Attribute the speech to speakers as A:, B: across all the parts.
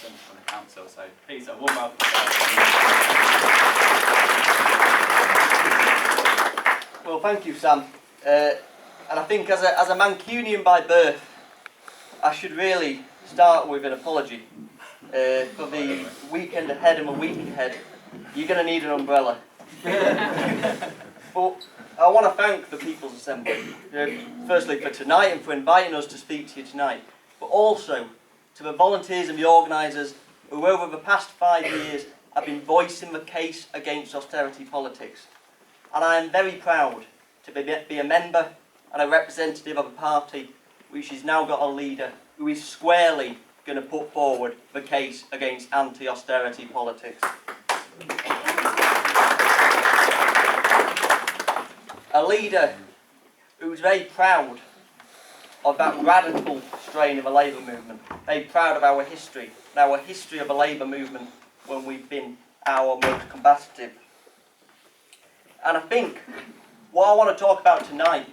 A: from the council. So please, a warm welcome.
B: Well, thank you, Sam. And I think as a Mancunian by birth, I should really start with an apology. For the weekend ahead and the week ahead, you're going to need an umbrella. But I want to thank the People's Assembly, firstly for tonight and for inviting us to speak to you tonight, but also to the volunteers and the organisers who over the past 5 years have been voicing the case against austerity politics. And I am very proud to be a member and a representative of a party which has now got a leader who is squarely going to put forward the case against anti-austerity politics. A leader who's very proud of that radical strain of the Labour movement, very proud of our history, and our history of the Labour movement when we've been our most combative. And I think what I want to talk about tonight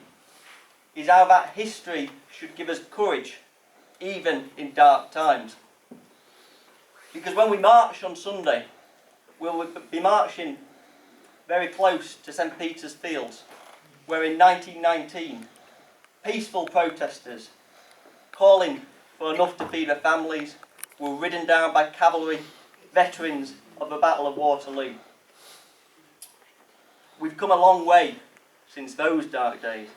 B: is how that history should give us courage, even in dark times. Because when we march on Sunday, we'll be marching very close to St. Peter's Fields, where in 1919, peaceful protesters calling for enough to feed their families were ridden down by cavalry, veterans of the Battle of Waterloo. We've come a long way since those dark days,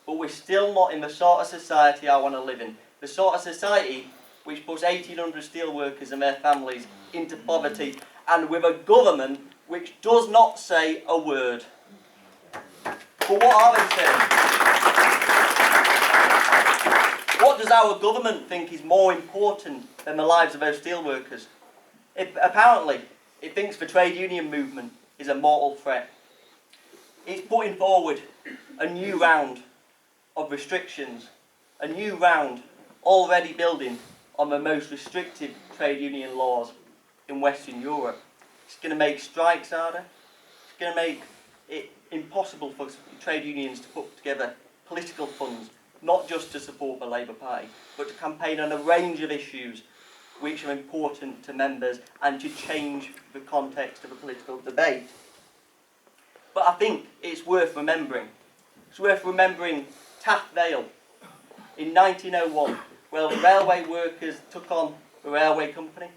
B: but we're still not in the sort of society I want to live in. The sort of society which puts 1,800 steelworkers and their families into poverty, and with a government which does not say a word. But what are they saying? What does our government think is more important than the lives of those steelworkers? Apparently, it thinks the trade union movement is a mortal threat. It's putting forward a new round of restrictions, a new round already building on the most restrictive trade union laws in Western Europe. It's going to make strikes harder. It's going to make it impossible for trade unions to put together political funds, not just to support the Labour Party, but to campaign on a range of issues which are important to members and to change the context of a political debate. But I think it's worth remembering. It's worth remembering Taff Vale in 1901, where the railway workers took on the railway company,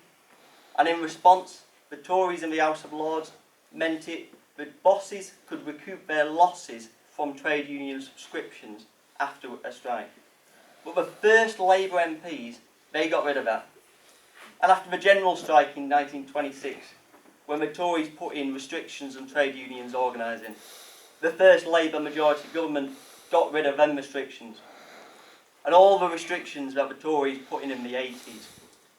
B: and in response, the Tories in the House of Lords meant it that bosses could recoup their losses from trade union subscriptions after a strike. But the first Labour MPs, they got rid of that. And after the general strike in 1926, when the Tories put in restrictions on trade unions organising, the first Labour majority government got rid of them restrictions. And all the restrictions that the Tories put in the 80s,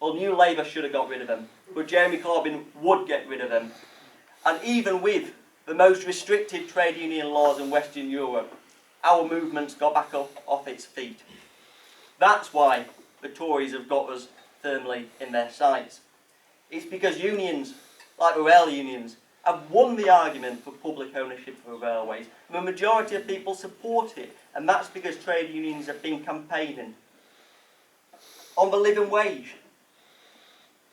B: well, New Labour should have got rid of them, but Jeremy Corbyn would get rid of them. And even with the most restrictive trade union laws in Western Europe, our movement's got back up off its feet. That's why the Tories have got us firmly in their sights. It's because unions, like the rail unions, have won the argument for public ownership of the railways. The majority of people support it, and that's because trade unions have been campaigning on the living wage.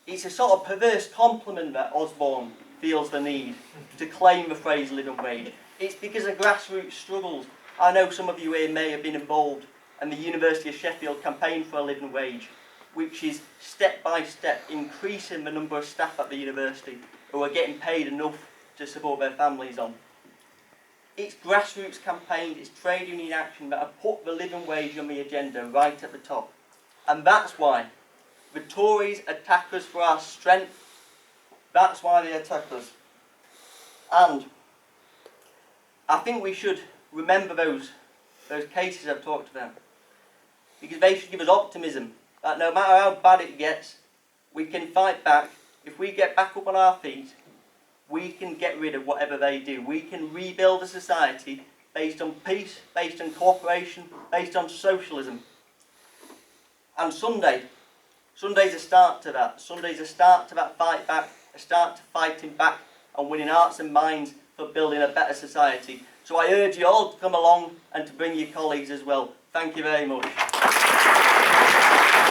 B: It's a sort of perverse compliment that Osborne feels the need to claim the phrase living wage. It's because of grassroots struggles. I know some of you here may have been involved in the University of Sheffield campaign for a living wage, which is step by step increasing the number of staff at the university who are getting paid enough to support their families on. It's grassroots campaigns, it's trade union action that have put the living wage on the agenda right at the top. And that's why the Tories attack us for our strength. That's why they attack us. And I think we should remember those cases I've talked about, because they should give us optimism that no matter how bad it gets, we can fight back. If we get back up on our feet, we can get rid of whatever they do. We can rebuild a society based on peace, based on cooperation, based on socialism. And Sunday's a start to that. Sunday's a start to that fight back, a start to fighting back and winning hearts and minds for building a better society. So I urge you all to come along and to bring your colleagues as well. Thank you very much.